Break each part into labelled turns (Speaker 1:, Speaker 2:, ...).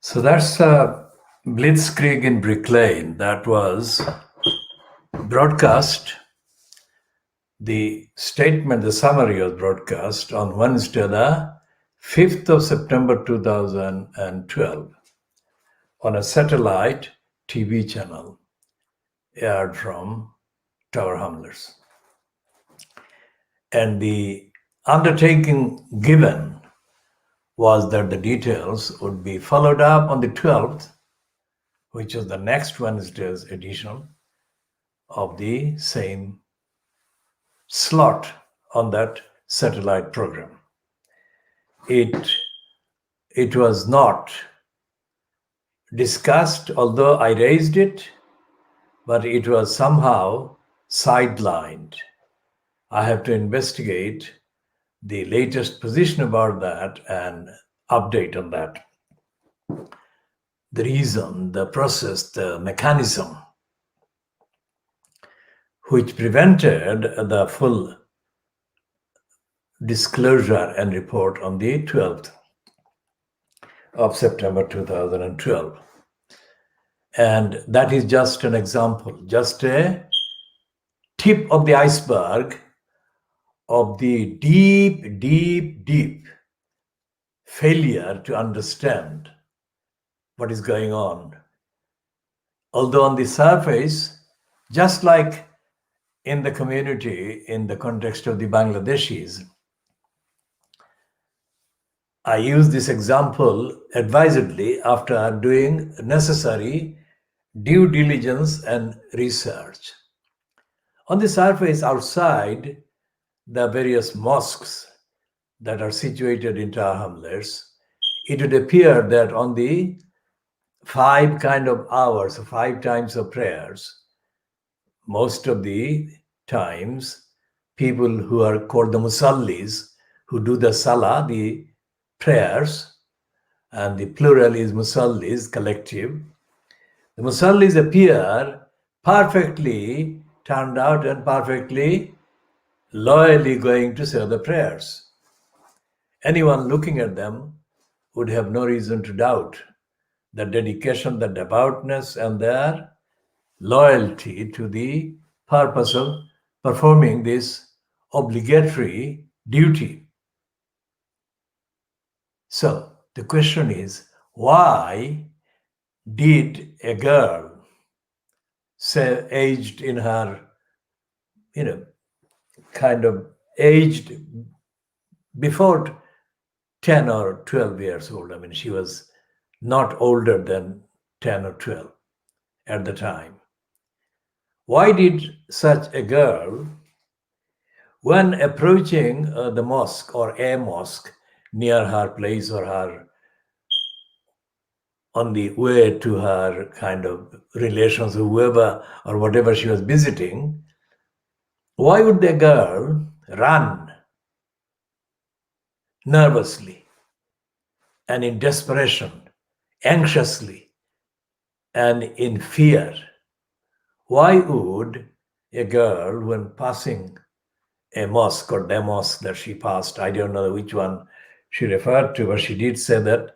Speaker 1: So that's Blitzkrieg in Brick Lane. That was broadcast. The statement, the summary was broadcast on Wednesday, the 5th of September 2012 on a satellite TV channel aired from Tower Hamlets. And the undertaking given was that the details would be followed up on the 12th, which is the next Wednesday's edition of the same slot on that satellite program. It was not discussed, although I raised it, but it was somehow sidelined. I have to investigate the latest position about that and update on that. The reason, the process, the mechanism which prevented the full disclosure and report on the 12th of September 2012. And that is just an example, just a tip of the iceberg of the deep failure to understand what is going on. Although on the surface, just like in the community, in the context of the Bangladeshis, I use this example advisedly after doing necessary due diligence and research. On the surface, outside the various mosques that are situated in Tower Hamlets, it would appear that on the 5 kind of hours, 5 times of prayers, most of the times, people who are called the musallis, who do the salah, the prayers, and the plural is musallis, collective. The musallis appear perfectly turned out and perfectly loyally going to say the prayers. Anyone looking at them would have no reason to doubt the dedication, the devoutness, and their loyalty to the purpose of performing this obligatory duty. So the question is, why did a girl, say aged in her, kind of aged before 10 or 12 years old, I mean, she was not older than 10 or 12 at the time. Why did such a girl, when approaching the mosque or a mosque near her place or her on the way to her kind of relations, whoever or whatever she was visiting, why would the girl run nervously and in desperation, anxiously and in fear? Why would a girl, when passing a mosque or the mosque that she passed, I don't know which one she referred to, but she did say that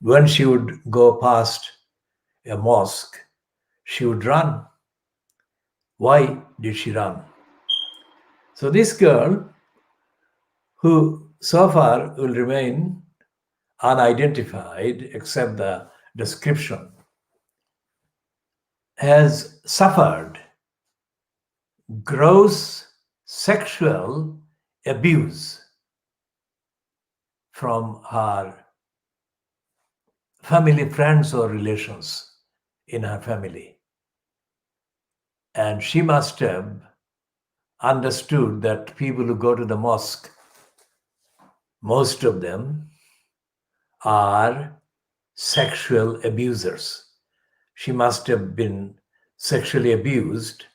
Speaker 1: when she would go past a mosque, she would run. Why did she run? So this girl, who so far will remain unidentified except the description, has suffered gross sexual abuse from her family, friends, or relations in her family. And she must have understood that people who go to the mosque, most of them are sexual abusers. She must have been sexually abused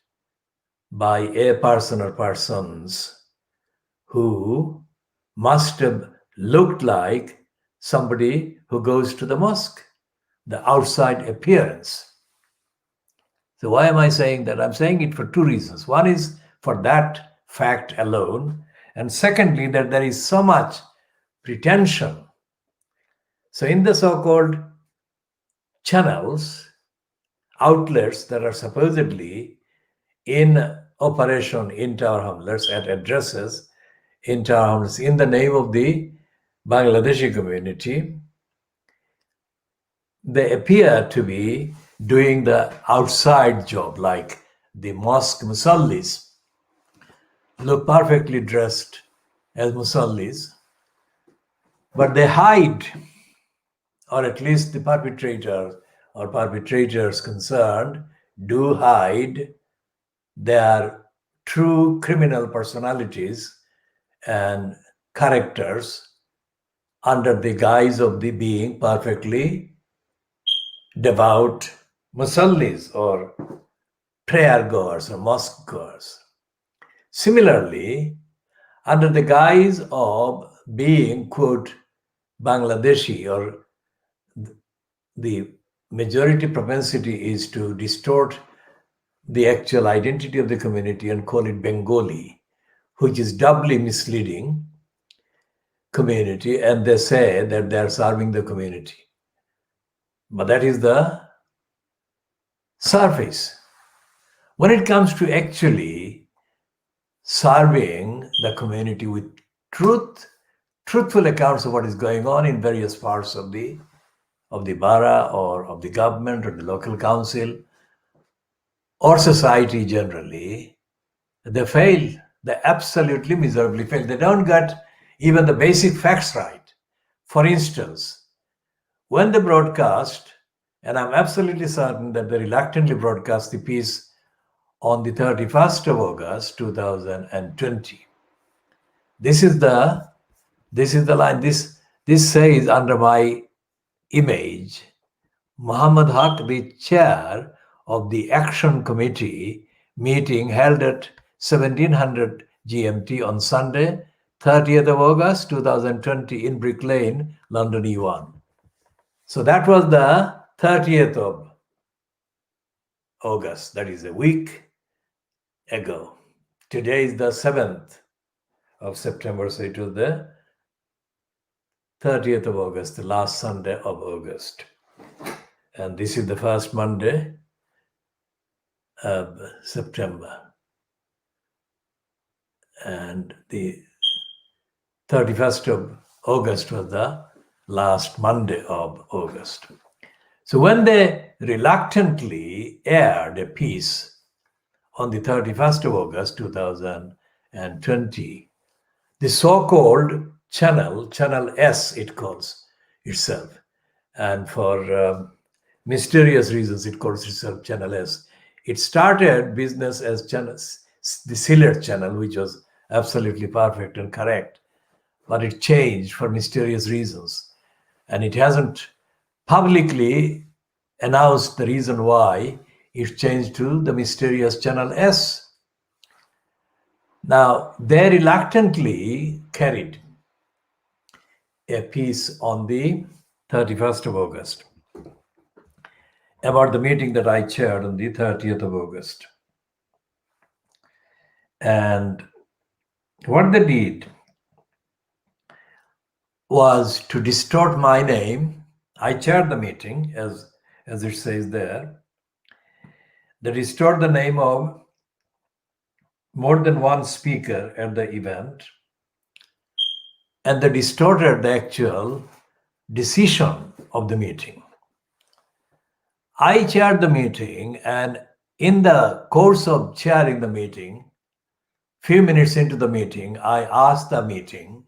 Speaker 1: by a person or persons who must have looked like somebody who goes to the mosque, the outside appearance. So why am I saying that? I'm saying it for 2 reasons. One is for that fact alone, and secondly, that there is so much pretension. So in the so-called channels, outlets that are supposedly in operation in Tower Hamlets at addresses in Tower Hamlets in the name of the Bangladeshi community, they appear to be doing the outside job, like the mosque musallis look perfectly dressed as musallis, but they hide, or at least the perpetrator or perpetrators concerned do hide their true criminal personalities and characters under the guise of the being perfectly devout musallis or prayer goers or mosque goers. Similarly, under the guise of being, quote, Bangladeshi, or the majority propensity is to distort the actual identity of the community and call it Bengali, which is doubly misleading community, and they say that they are serving the community. But that is the surface. When it comes to actually serving the community with truthful accounts of what is going on in various parts of the bara or of the government or the local council or society generally, they fail. They absolutely miserably fail. They don't get even the basic facts right. For instance, when they broadcast, and I'm absolutely certain that they reluctantly broadcast the piece on the 31st of August 2020. This is the line. This says under my image, Muhammad Haque, the chair of the Action Committee meeting held at 1700 GMT on Sunday, 30th of August 2020 in Brick Lane, London E1. So that was the 30th of August, that is a week ago. Today is the 7th of September, so it was the 30th of August, the last Sunday of August. And this is the first Monday of September. And the 31st of August was the last Monday of August. So when they reluctantly aired a piece on the 31st of August 2020, the so-called channel S, it calls itself, and for mysterious reasons it calls itself Channel S. It started business as channels, the Sylhet channel, which was absolutely perfect and correct, but it changed for mysterious reasons, and it hasn't publicly announced the reason why it changed to the mysterious Channel S. Now, they reluctantly carried a piece on the 31st of August about the meeting that I chaired on the 30th of August. And what they did was to distort my name. I chaired the meeting, as it says there. They distort the name of more than one speaker at the event, and they distorted the actual decision of the meeting. I chaired the meeting, and in the course of chairing the meeting, few minutes into the meeting, I asked the meeting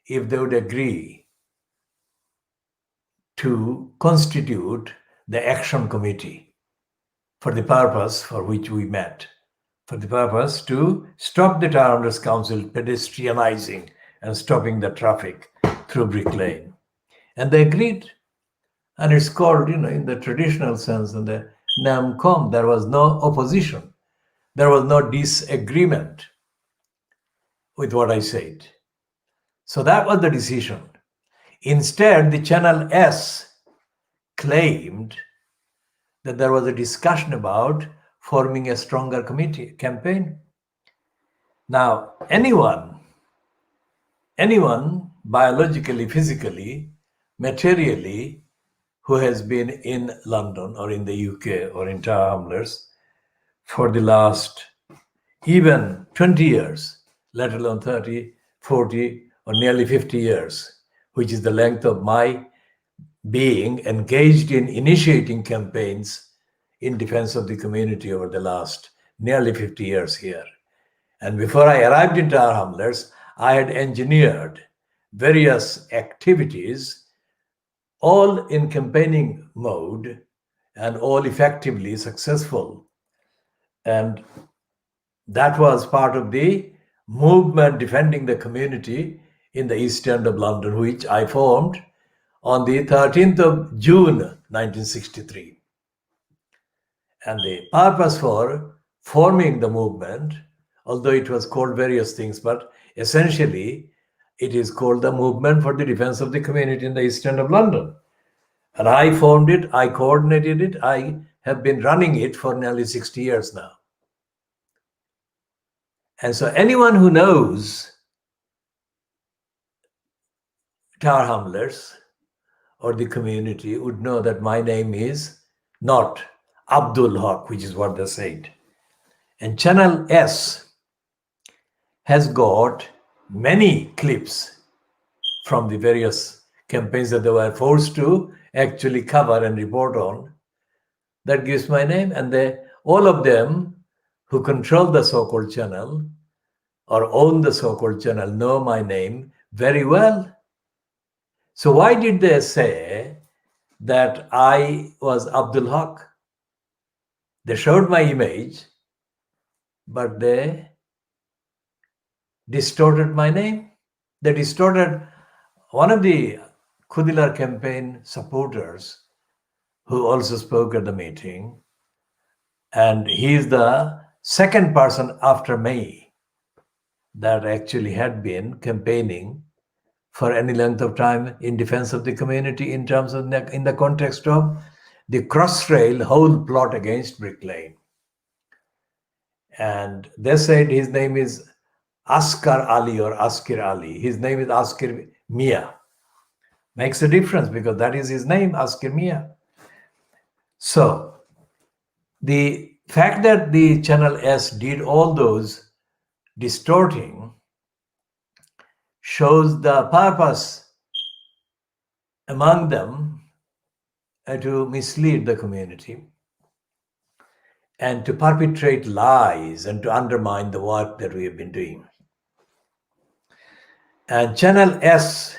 Speaker 1: if they would agree to constitute the action committee for the purpose for which we met, for the purpose to stop the Tower Hamlets Council pedestrianizing and stopping the traffic through Brick Lane. And they agreed. And it's called, in the traditional sense, in the NAMCOM, there was no opposition. There was no disagreement with what I said. So that was the decision. Instead, the Channel S claimed that there was a discussion about forming a stronger committee campaign. Now, anyone biologically, physically, materially, who has been in London or in the UK or in Tower Hamlets for the last even 20 years, let alone 30, 40, or nearly 50 years, which is the length of my being engaged in initiating campaigns in defense of the community over the last nearly 50 years here. And before I arrived in Tower Hamlets, I had engineered various activities, all in campaigning mode and all effectively successful. And that was part of the movement defending the community in the East End of London, which I formed on the 13th of June, 1963. And the purpose for forming the movement, although it was called various things, but essentially it is called the Movement for the Defense of the Community in the East End of London. And I formed it, I coordinated it, I have been running it for nearly 60 years now. And so anyone who knows Tower Hamlets or the community would know that my name is not Abdul Haque, which is what they said. And Channel S has got many clips from the various campaigns that they were forced to actually cover and report on. That gives my name, and all of them who control the so-called channel or own the so-called channel know my name very well. So why did they say that I was Abdul Haque? They showed my image, but they distorted my name. They distorted one of the Khoodeelaar campaign supporters who also spoke at the meeting. And he is the second person after me that actually had been campaigning for any length of time in defense of the community in terms of in the context of the Crossrail whole plot against Brick Lane. And they said his name is Asghar Ali or Askir Ali. His name is Askir Mia. Makes a difference because that is his name, Askir Mia. So the fact that the Channel S did all those distorting shows the purpose among them to mislead the community and to perpetrate lies and to undermine the work that we have been doing. And Channel S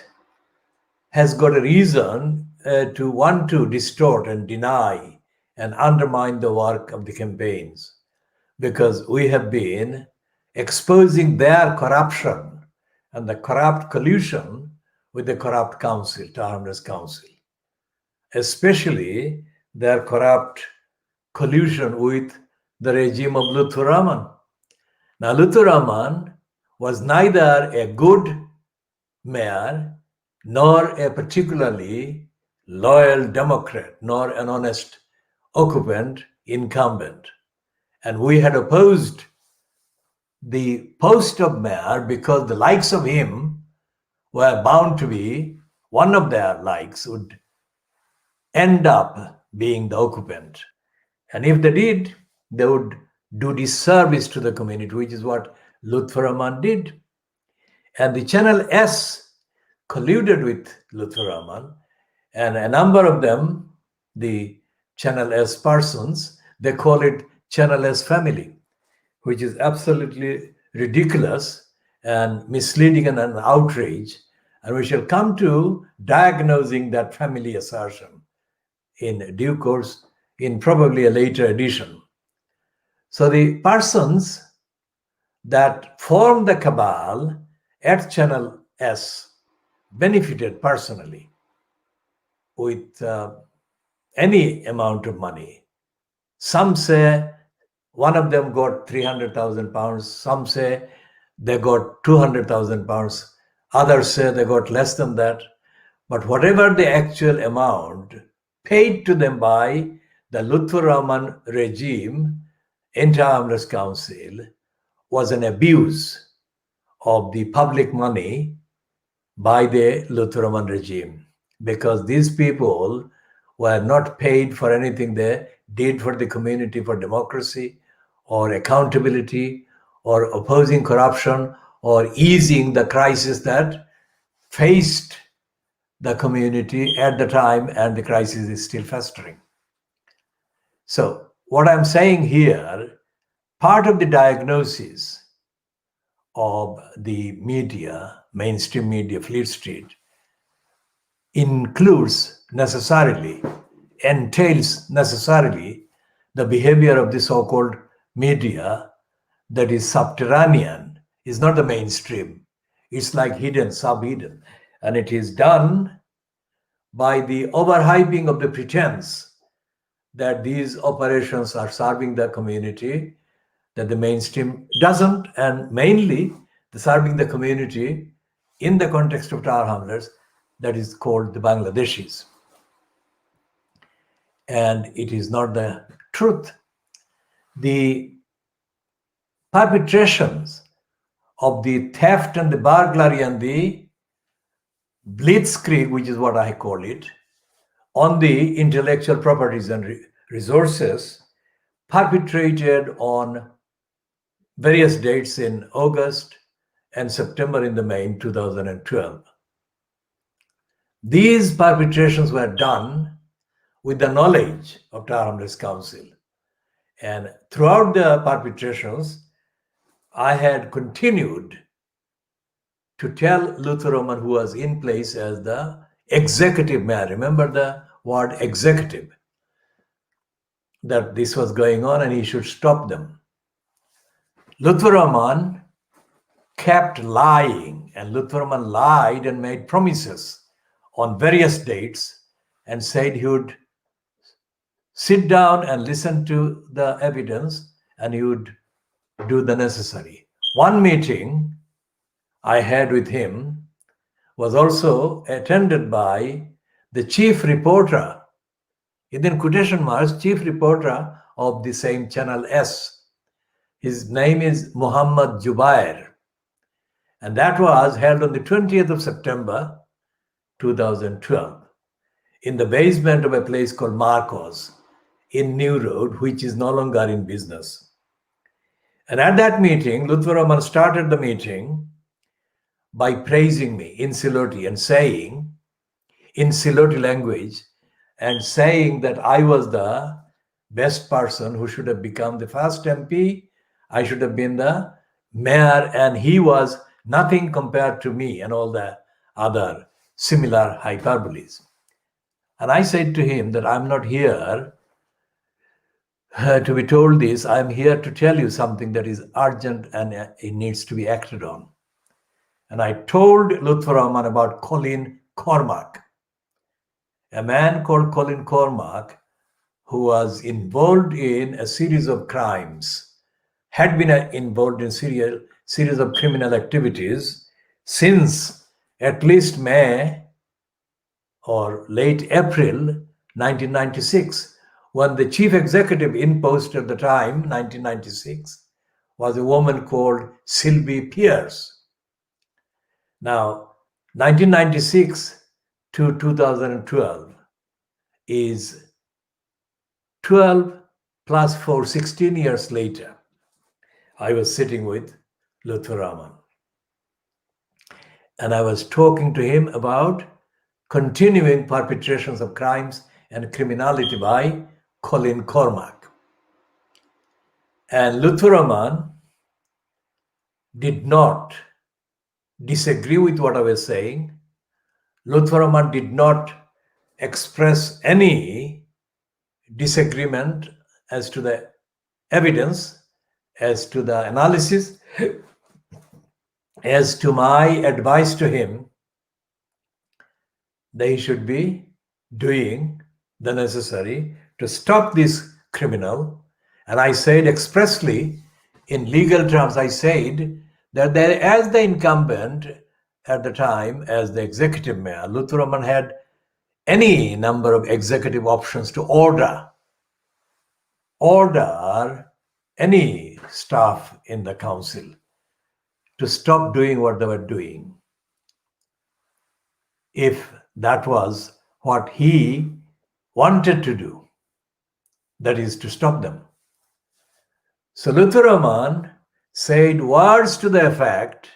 Speaker 1: has got a reason to want to distort and deny and undermine the work of the campaigns, because we have been exposing their corruption and the corrupt collusion with the corrupt council, Tower Hamlets Council, especially their corrupt collusion with the regime of Lutfur Rahman. Now, Lutfur Rahman was neither a good mayor nor a particularly loyal Democrat, nor an honest occupant incumbent. And we had opposed the post of mayor because the likes of him were bound to be, one of their likes would end up being the occupant. And if they did, they would do disservice to the community, which is what Lutfur Rahman did. And the Channel S colluded with Lutfur Rahman, and a number of them, the Channel S persons, they call it Channel S family, which is absolutely ridiculous and misleading and an outrage. And we shall come to diagnosing that family assertion in due course, in probably a later edition. So the persons that formed the cabal at Channel S benefited personally with any amount of money. Some say one of them got £300,000. Some say they got £200,000. Others say they got less than that. But whatever the actual amount paid to them by the Lutfur Rahman regime in Tower Hamlets Council was an abuse of the public money by the Lutfur Rahman regime, because these people were not paid for anything they did for the community, for democracy or accountability or opposing corruption or easing the crisis that faced the community at the time, and the crisis is still festering. So what I'm saying here, part of the diagnosis of the media, mainstream media, Fleet Street, entails necessarily the behavior of the so-called media that is subterranean, is not the mainstream. It's like hidden, sub-hidden. And it is done by the overhyping of the pretense that these operations are serving the community, that the mainstream doesn't, and mainly the serving the community in the context of Tar Hamlers, that is called the Bangladeshis. And it is not the truth. The perpetrations of the theft and the burglary and the blitzkrieg, which is what I call it, on the intellectual properties and resources perpetrated on various dates in August and September in the main 2012. These perpetrations were done with the knowledge of Tar Hamlers Council. And throughout the perpetrations, I had continued to tell Luther Roman, who was in place as the executive mayor, remember the word executive, that this was going on and he should stop them. Luther Roman kept lying, and Luther Roman lied and made promises on various dates and said he would sit down and listen to the evidence and he would do the necessary. One meeting I had with him was also attended by the chief reporter, in quotation marks, chief reporter of the same Channel S. His name is Muhammad Jubair. And that was held on the 20th of September, 2012, in the basement of a place called Marcos in New Road, which is no longer in business. And at that meeting, Luther Roman started the meeting by praising me in Siloti and saying, in Siloti language, and saying that I was the best person who should have become the first MP. I should have been the mayor, and he was nothing compared to me, and all the other similar hyperboles. And I said to him that I'm not here to be told this. I'm here to tell you something that is urgent and it needs to be acted on. And I told Luther Roman about Colin Cormack, a man called Colin Cormack, who was involved in a series of crimes, had been involved in series of criminal activities since at least May or late April 1996, when the chief executive in post at the time, 1996, was a woman called Sylvie Pierce. Now, 1996 to 2012 is 12 plus 4, 16 years later. I was sitting with Luther Roman. And I was talking to him about continuing perpetrations of crimes and criminality by Colin Cormack. And Luther Roman did not disagree with what I was saying. Luther Roman did not express any disagreement as to the evidence, as to the analysis, as to my advice to him that he should be doing the necessary to stop this criminal. And I said expressly, in legal terms, I said that there, as the incumbent at the time, as the executive mayor, Luther Roman had any number of executive options to order any staff in the council to stop doing what they were doing, if that was what he wanted to do, that is to stop them. So Lutfur Rahman said words to the effect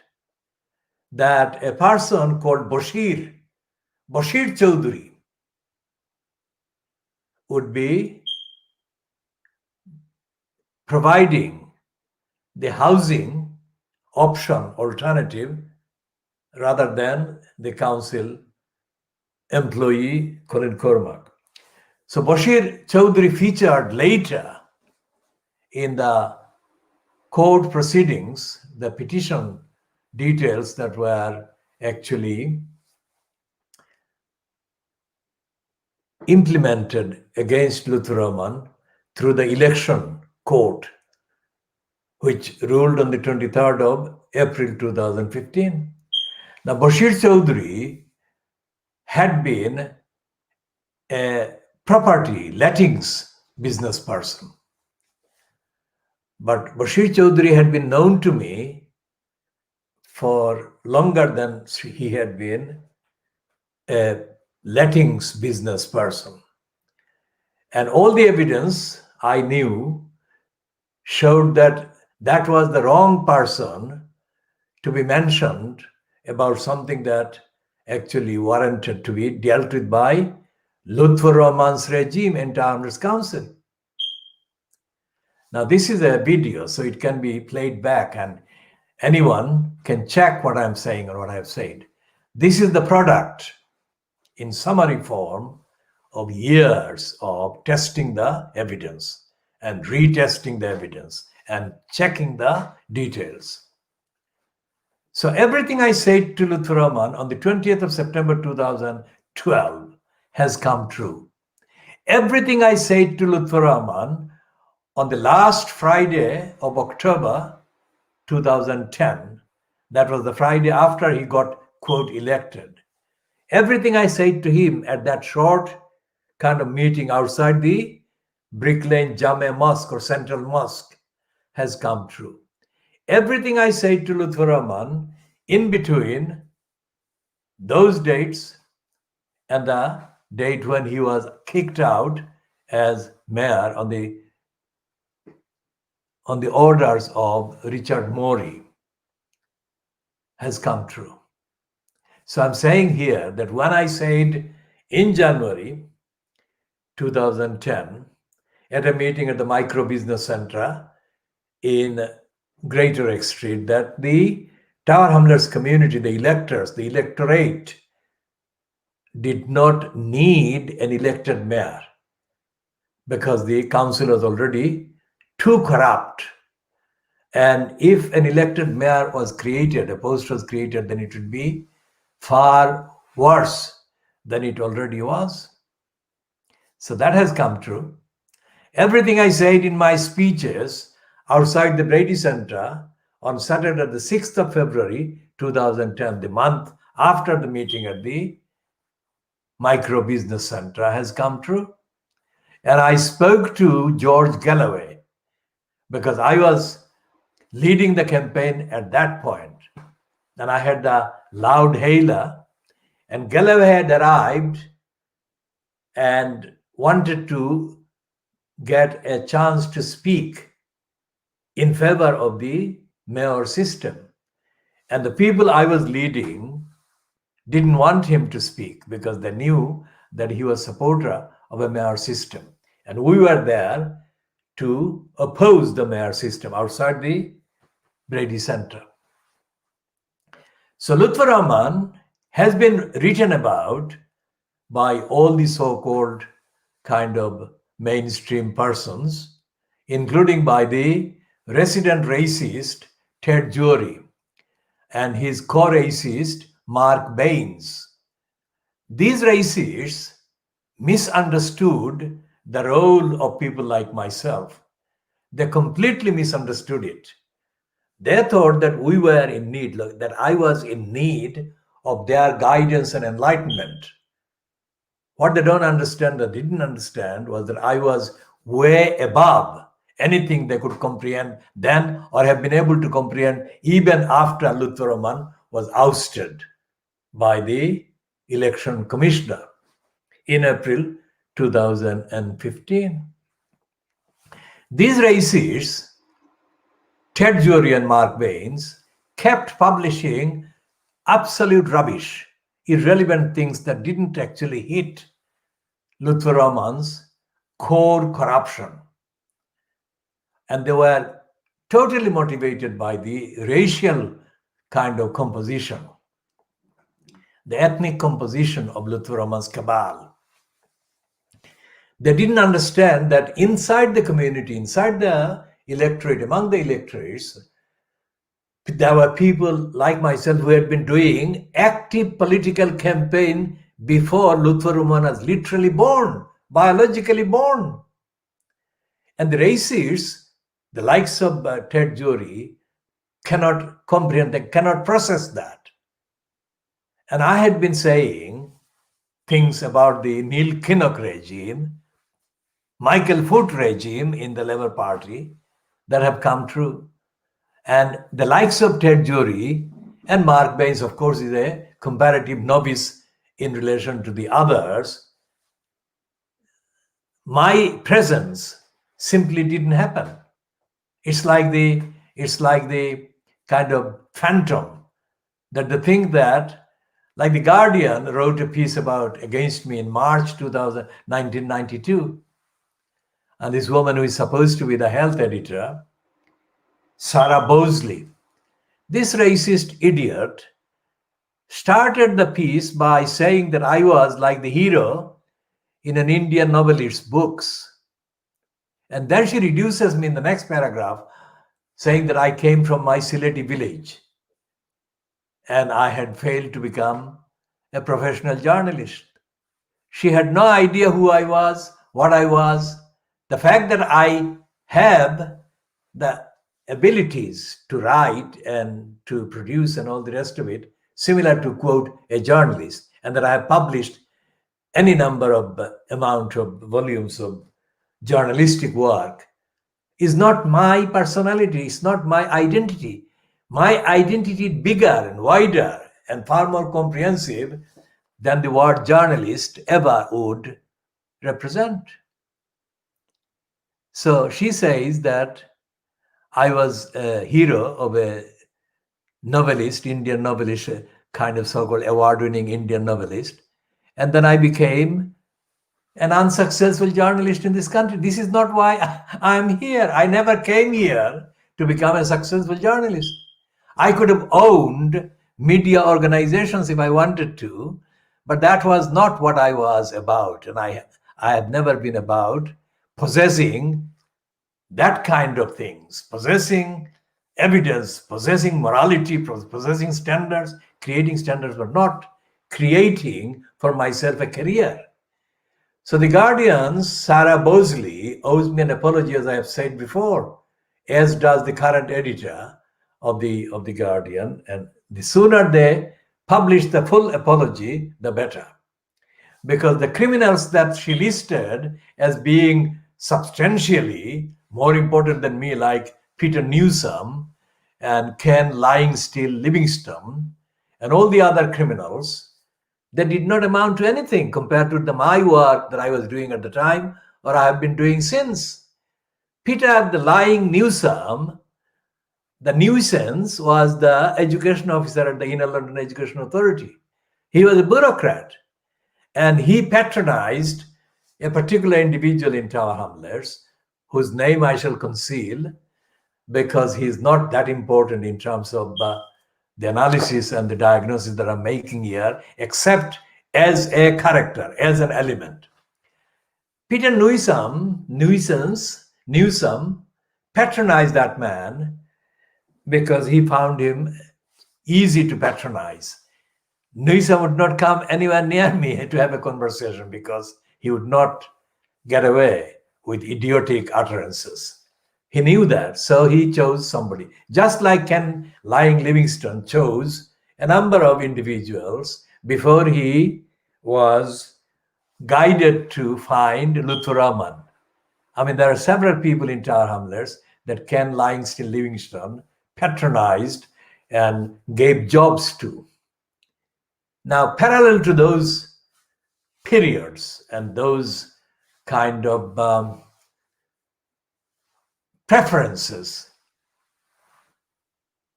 Speaker 1: that a person called Bashir Chowdhury, would be providing the housing option alternative rather than the council employee Colin Cormack. So Bashir Chowdhury featured later in the court proceedings, the petition details that were actually implemented against Lutfur Rahman through the election court, which ruled on the 23rd of April 2015. Now, Bashir Chowdhury had been a property lettings business person. But Bashir Chowdhury had been known to me for longer than he had been a lettings business person. And all the evidence I knew showed that that was the wrong person to be mentioned about something that actually warranted to be dealt with by Lutfur Rahman's regime and Hrs Council. Now, this is a video, so it can be played back and anyone can check what I'm saying or what I've said. This is the product in summary form of years of testing the evidence and retesting the evidence and checking the details. So everything I said to Lutfur Rahman on the 20th of September 2012 has come true. Everything I said to Lutfur Rahman on the last Friday of October 2010, that was the Friday after he got, quote, elected. Everything I said to him at that short kind of meeting outside the Brick Lane Jame Mosque or Central Mosque has come true. Everything I said to Lutfur Rahman in between those dates and the date when he was kicked out as mayor on the orders of Richard Morey has come true. So I'm saying here that when I said in January 2010 at a meeting at the Micro Business Center in Greater X Street that the Tower Hamlets community, the electors, the electorate did not need an elected mayor because the council was already too corrupt. And if an elected mayor was created, a post was created, then it would be far worse than it already was. So that has come true. Everything I said in my speeches outside the Brady Center on Saturday, the 6th of February 2010, the month after the meeting at the Micro Business Center, has come true. And I spoke to George Galloway because I was leading the campaign at that point. And I had the loud hailer, and Galloway had arrived and wanted to get a chance to speak in favor of the mayor system. And the people I was leading didn't want him to speak because they knew that he was a supporter of a mayor system. And we were there to oppose the mayor system outside the Brady Center. So Lutfur Rahman has been written about by all the so-called kind of mainstream persons, including by the resident racist Ted Jury and his co-racist Mark Baines. These racists misunderstood the role of people like myself. They completely misunderstood it. They thought that we were in need, that I was in need of their guidance and enlightenment. What they don't understand, or didn't understand, was that I was way above anything they could comprehend then or have been able to comprehend even after Lutfur Rahman was ousted by the election commissioner in April 2015. These racists, Ted Jury and Mark Baines, kept publishing absolute rubbish, irrelevant things that didn't actually hit Luther Roman's core corruption. And they were totally motivated by the racial kind of composition, the ethnic composition of Luther Roman's cabal. They didn't understand that inside the community, inside the electorate, among the electorates, there were people like myself who had been doing active political campaign before Luther Roman was literally born, biologically born. And the racists, the likes of Ted Jury, cannot comprehend, they cannot process that. And I had been saying things about the Neil Kinnock regime, Michael Foot regime in the Labour Party that have come true. And the likes of Ted Jury and Mark Baines, of course, is a comparative novice in relation to the others. My presence simply didn't happen. It's like the kind of phantom that the thing that, like the Guardian wrote a piece against me in March 1992. And this woman who is supposed to be the health editor, Sarah Bosley, this racist idiot, started the piece by saying that I was like the hero in an Indian novelist's books. And then she reduces me in the next paragraph, saying that I came from my Sylheti village and I had failed to become a professional journalist. She had no idea who I was, what I was. The fact that I have the abilities to write and to produce and all the rest of it, similar to, quote, a journalist, and that I have published any number of amount of volumes of journalistic work, is not my personality, it's not my identity. My identity is bigger and wider and far more comprehensive than the word journalist ever would represent. So she says that I was a hero of a novelist, Indian novelist, kind of so-called award-winning Indian novelist. And then I became an unsuccessful journalist in this country. This is not why I'm here. I never came here to become a successful journalist. I could have owned media organizations if I wanted to, but that was not what I was about. And I have never been about possessing that kind of things, possessing evidence, possessing morality, possessing standards, creating standards, but not creating for myself a career. So the Guardian's Sarah Bosley owes me an apology, as I have said before, as does the current editor of the Guardian. And the sooner they publish the full apology, the better. Because the criminals that she listed as being substantially more important than me, like Peter Newsom and Ken Lying Steel Livingston and all the other criminals, they did not amount to anything compared to my work that I was doing at the time or I have been doing since. Peter the Lying Newsom, the nuisance, was the education officer at the Inner London Education Authority. He was a bureaucrat and he patronized a particular individual in Tower Hamlets, whose name I shall conceal because he is not that important in terms of the analysis and the diagnosis that I'm making here, except as a character, as an element. Peter Newsom patronized that man because he found him easy to patronize. Newsom would not come anywhere near me to have a conversation because he would not get away with idiotic utterances. He knew that, so he chose somebody. Just like Ken Lying Livingston chose a number of individuals before he was guided to find Luther Raman. I mean, there are several people in Tower Hamlets that Ken Lying Livingston patronized and gave jobs to. Now, parallel to those periods and those kind of preferences.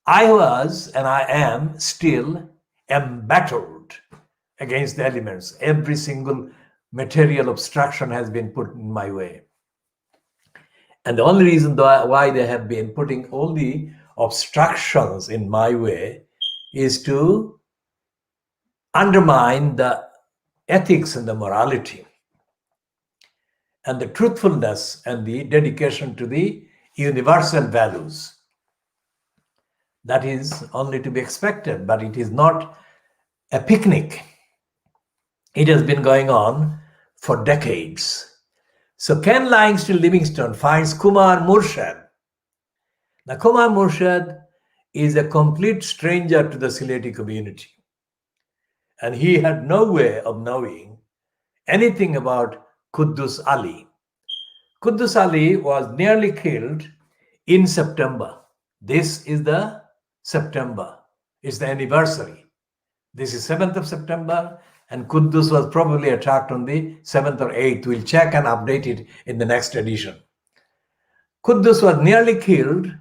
Speaker 1: I was and I am still embattled against the elements. Every single material obstruction has been put in my way. And the only reason why they have been putting all the obstructions in my way is to undermine the ethics and the morality and the truthfulness and the dedication to the universal values. That is only to be expected, but it is not a picnic. It has been going on for decades. So Ken Langston Livingstone finds Kumar Murshid. Now Kumar Murshid is a complete stranger to the Sylheti community. And he had no way of knowing anything about Quddus Ali. Quddus Ali was nearly killed in September. This is the September. It's the anniversary. This is 7th of September, and Quddus was probably attacked on the 7th or 8th. We'll check and update it in the next edition. Quddus was nearly killed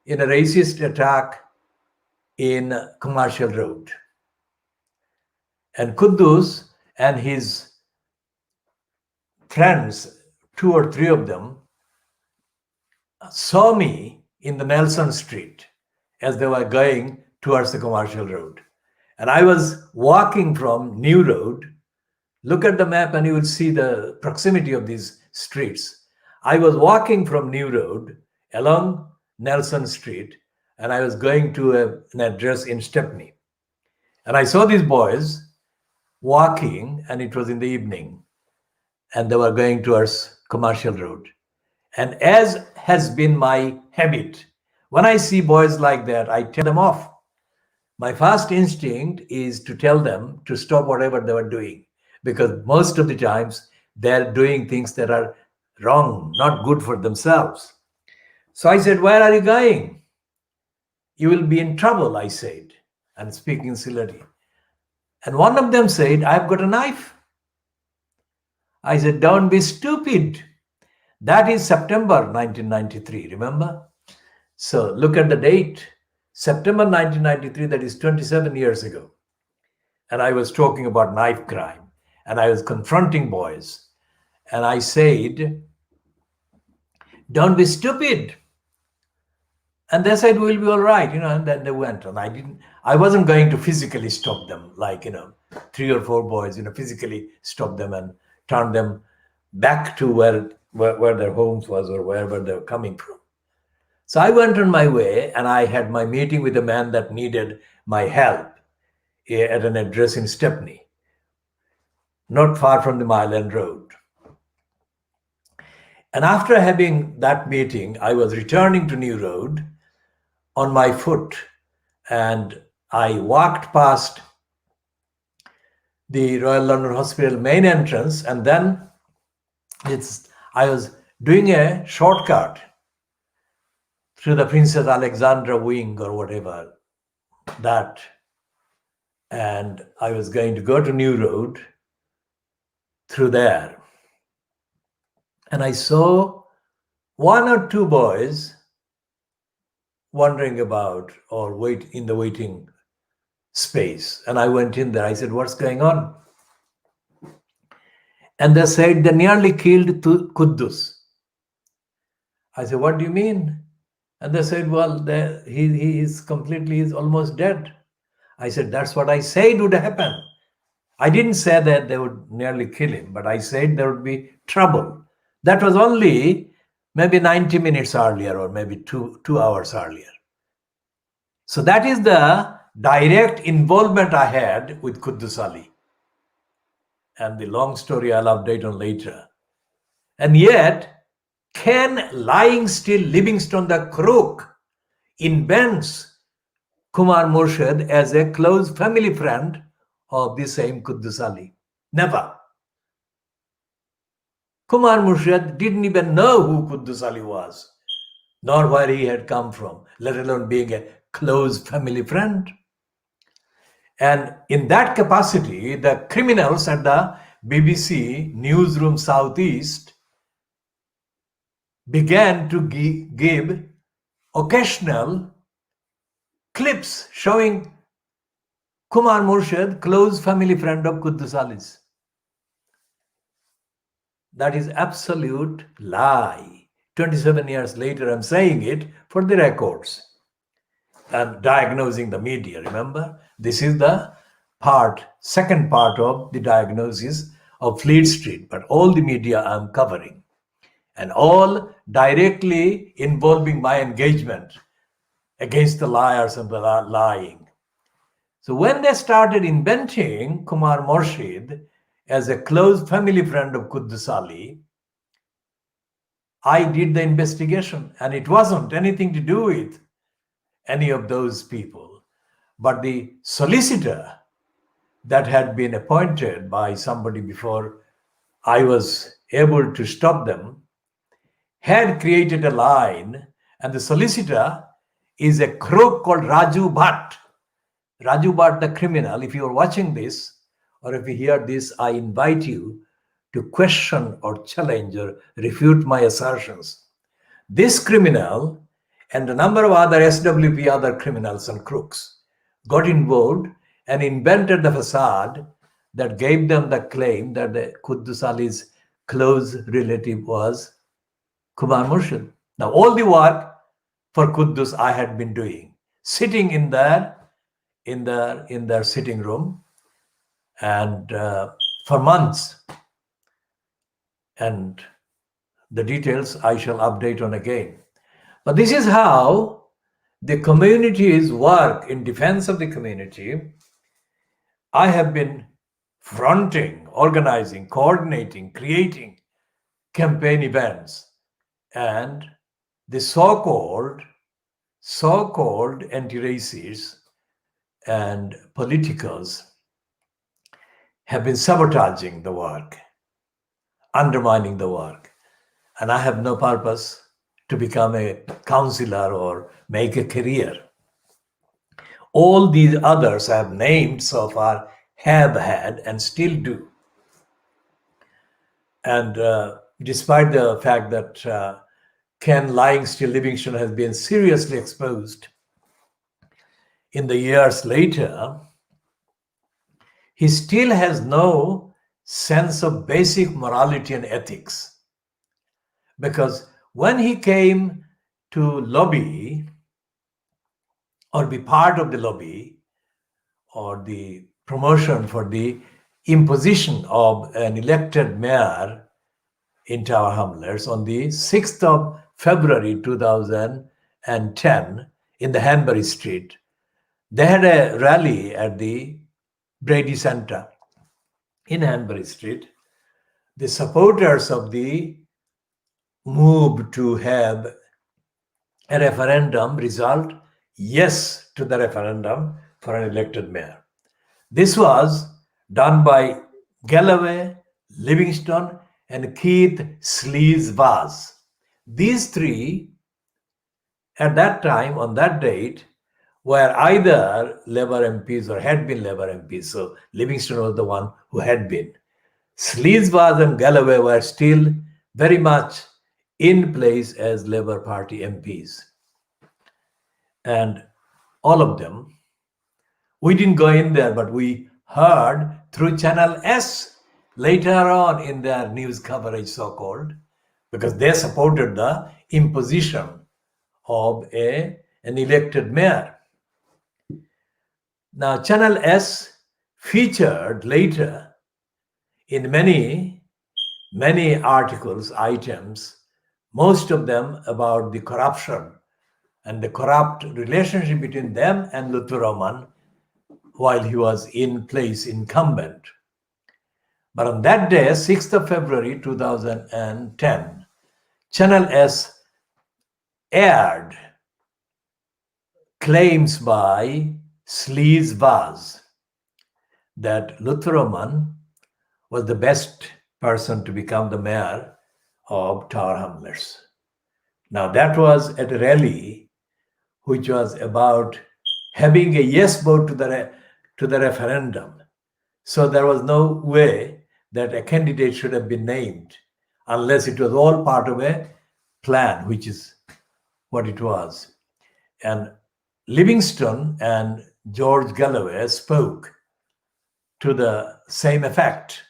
Speaker 1: in a racist attack in Commercial Road. And Quddus and his friends, 2 or 3 of them, saw me in the Nelson Street as they were going towards the Commercial Road. And I was walking from New Road. Look at the map and you will see the proximity of these streets. I was walking from New Road along Nelson Street, and I was going to an address in Stepney. And I saw these boys walking, and it was in the evening, and they were going towards Commercial Road. And as has been my habit, when I see boys like that, I tell them off. My first instinct is to tell them to stop whatever they were doing, because most of the times they're doing things that are wrong, not good for themselves. So I said, "Where are you going? You will be in trouble," I said, and speaking Sylheti. And one of them said, "I've got a knife." I said, "Don't be stupid. That is September 1993, remember? So look at the date. September 1993, that is 27 years ago. And I was talking about knife crime, and I was confronting boys. And I said, "Don't be stupid." And they said, "We'll be all right," and then they went. And I wasn't going to physically stop them, like, 3 or 4 boys, physically stop them and turn them back to where their homes was or wherever they were coming from. So I went on my way, and I had my meeting with a man that needed my help at an address in Stepney, not far from the Mile End Road. And after having that meeting, I was returning to New Road on my foot, and I walked past the Royal London Hospital main entrance, and then I was doing a shortcut through the Princess Alexandra wing or whatever that, and I was going to go to New Road through there. And I saw 1 or 2 boys wandering about or in the waiting space. And I went in there. I said, "What's going on?" And they said, "They nearly killed Quddus." I said, "What do you mean?" And they said, "Well, he's almost dead." I said, "That's what I said would happen." I didn't say that they would nearly kill him, but I said there would be trouble. That was only maybe 90 minutes earlier, or maybe 2 hours earlier. So that is the direct involvement I had with Quddus Ali. And the long story I'll update on later. And yet, Ken Langston Livingstone, the crook, invents Kumar Murshid as a close family friend of the same Quddus Ali. Never. Kumar Murshid didn't even know who Quddus Ali was, nor where he had come from, let alone being a close family friend. And in that capacity, the criminals at the BBC Newsroom Southeast began to give occasional clips showing Kumar Murshid, close family friend of Quddus Ali's. That is absolute lie. 27 years later, I'm saying it for the records. I'm diagnosing the media, remember? This is the second part of the diagnosis of Fleet Street, but all the media I'm covering, and all directly involving my engagement against the liars and the lying. So when they started inventing Kumar Murshid as a close family friend of Quddus Ali, I did the investigation, and it wasn't anything to do with any of those people. But the solicitor that had been appointed by somebody before I was able to stop them had created a line, and the solicitor is a crook called Raju Bhatt. Raju Bhatt, the criminal. If you are watching this or if you hear this, I invite you to question or challenge or refute my assertions. This criminal and a number of other SWP, other criminals and crooks, got involved and invented the facade that gave them the claim that the Quddus Ali's close relative was Kumar Murshid. Now, all the work for Quddus I had been doing, sitting in their sitting room, and for months. And the details I shall update on again. But this is how the communities work in defense of the community. I have been fronting, organizing, coordinating, creating campaign events, and the so-called anti-racists and politicals have been sabotaging the work, undermining the work. And I have no purpose to become a counselor or make a career. All these others I have named so far have had and still do. And despite the fact that Ken Lying Still Livingston has been seriously exposed in the years later, he still has no sense of basic morality and ethics. Because when he came to lobby or be part of the lobby or the promotion for the imposition of an elected mayor in Tower Hamlets on the 6th of February 2010 in the Hanbury Street, they had a rally at the Brady Center in Hanbury Street. The supporters of the move to have a referendum result yes to the referendum for an elected mayor. This was done by Galloway, Livingston, and Keith Sleaze Vaz. These three, at that time, on that date, were either Labour MPs or had been Labour MPs. So Livingston was the one who had been. Sleaze Vaz and Galloway were still very much in place as Labour Party MPs. And all of them, we didn't go in there, but we heard through Channel S later on in their news coverage, so-called, because they supported the imposition of an elected mayor. Now, Channel S featured later in many articles, items, most of them about the corruption and the corrupt relationship between them and Lutfur Rahman while he was in place incumbent. But on that day, 6th of February 2010, Channel S aired claims by Sleaze Vaz that Lutfur Rahman was the best person to become the mayor of Tower Hamlets. Now that was at a rally which was about having a yes vote to the referendum. So there was no way that a candidate should have been named unless it was all part of a plan, which is what it was. And Livingston and George Galloway spoke to the same effect.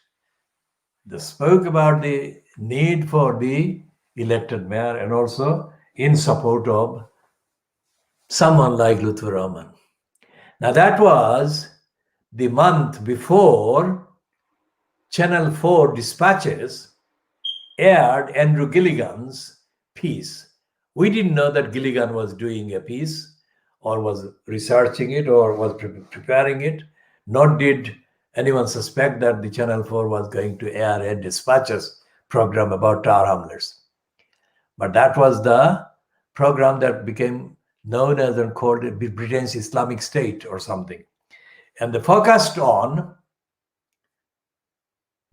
Speaker 1: They spoke about the need for the elected mayor and also in support of someone like Luther Rahman. Now, that was the month before Channel 4 dispatches aired Andrew Gilligan's piece. We didn't know that Gilligan was doing a piece or was researching it or was preparing it, nor did anyone suspect that the Channel 4 was going to air a dispatches program about tar hamlets. But that was the program that became known as and called Britain's Islamic State or something. And they focused on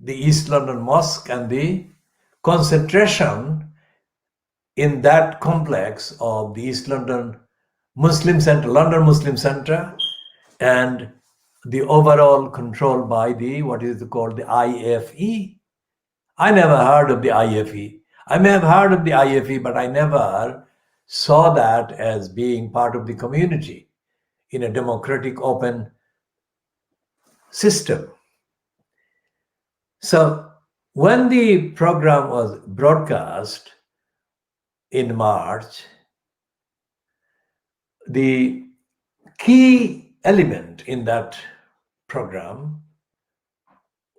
Speaker 1: the East London Mosque and the concentration in that complex of the East London Muslim Center, London Muslim Center, and the overall control by the, what is it called, the IFE. I never heard of the IFE. I may have heard of the IFE, but I never saw that as being part of the community in a democratic, open system. So when the program was broadcast in March, the key element in that program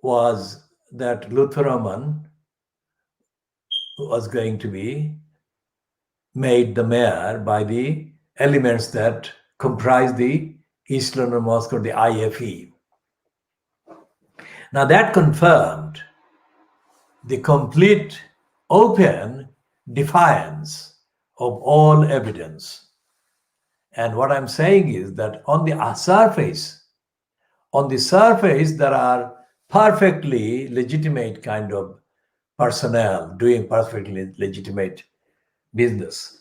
Speaker 1: was that Luther Rahman was going to be made the mayor by the elements that comprise the East London Mosque or the IFE. Now that confirmed the complete open defiance of all evidence. And what I'm saying is that on the surface, there are perfectly legitimate kind of personnel doing perfectly legitimate business.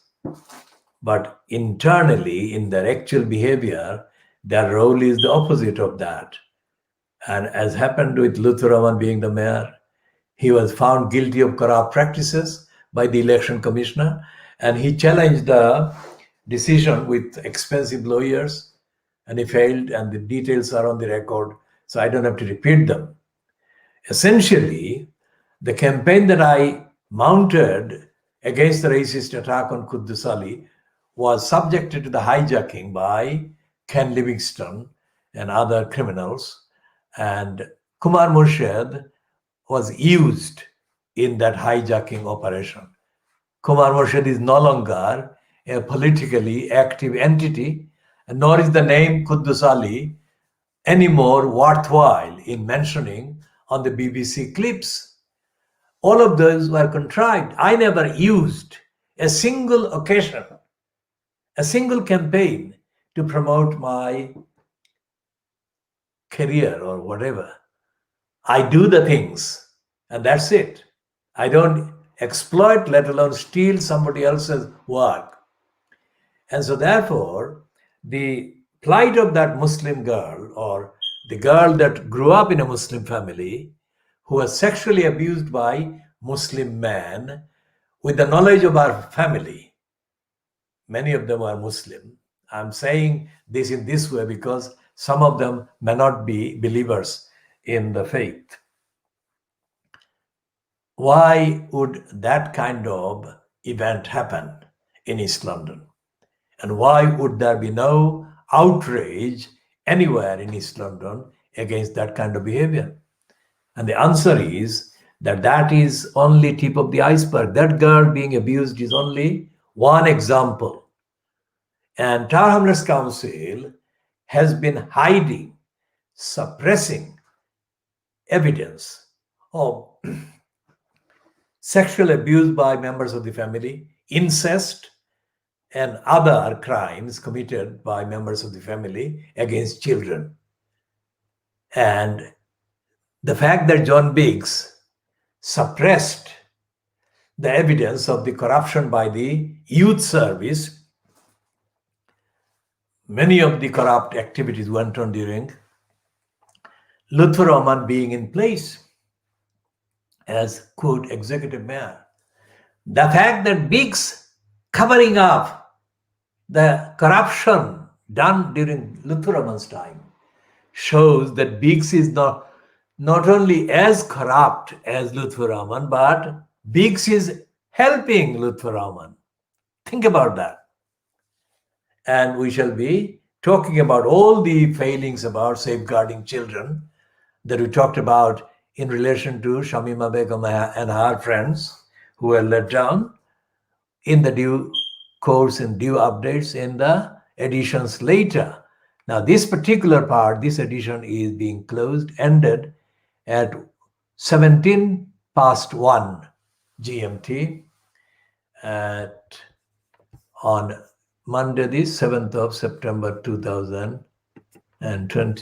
Speaker 1: But internally, in their actual behavior, their role is the opposite of that. And as happened with Luther Rahman being the mayor, he was found guilty of corrupt practices by the election commissioner, and he challenged the decision with expensive lawyers, and he failed, and the details are on the record, so I don't have to repeat them. Essentially, the campaign that I mounted against the racist attack on Quddus Ali was subjected to the hijacking by Ken Livingstone and other criminals, and Kumar Murshid was used in that hijacking operation. Kumar Murshid is no longer a politically active entity, nor is the name Quddus Ali any more worthwhile in mentioning on the BBC clips. All of those were contrived. I never used a single occasion, a single campaign to promote my career or whatever. I do the things, and that's it. I don't exploit, let alone steal somebody else's work. And so therefore, the plight of that Muslim girl, or the girl that grew up in a Muslim family, who was sexually abused by Muslim men, with the knowledge of our family, many of them are Muslim. I'm saying this in this way because some of them may not be believers in the faith. Why would that kind of event happen in East London? And why would there be no outrage anywhere in East London against that kind of behavior? And the answer is that that is only tip of the iceberg. That girl being abused is only one example. And Tower Hamlets Council has been hiding, suppressing evidence of sexual abuse by members of the family, incest, and other crimes committed by members of the family against children. And the fact that John Biggs suppressed the evidence of the corruption by the youth service, many of the corrupt activities went on during Luther Rahman being in place. as quote executive mayor. The fact that Biggs covering up the corruption done during Luthuraman's time shows that Biggs is not only as corrupt as Luthuraman, but Biggs is helping Luthuraman. Think about that. And we shall be talking about all the failings about safeguarding children that we talked about in relation to Shamima Begum and her friends who were let down in the due course and due updates in the editions later. Now, this particular part, this edition is being closed, ended at 17 past 1 GMT on Monday, the 7th of September 2020.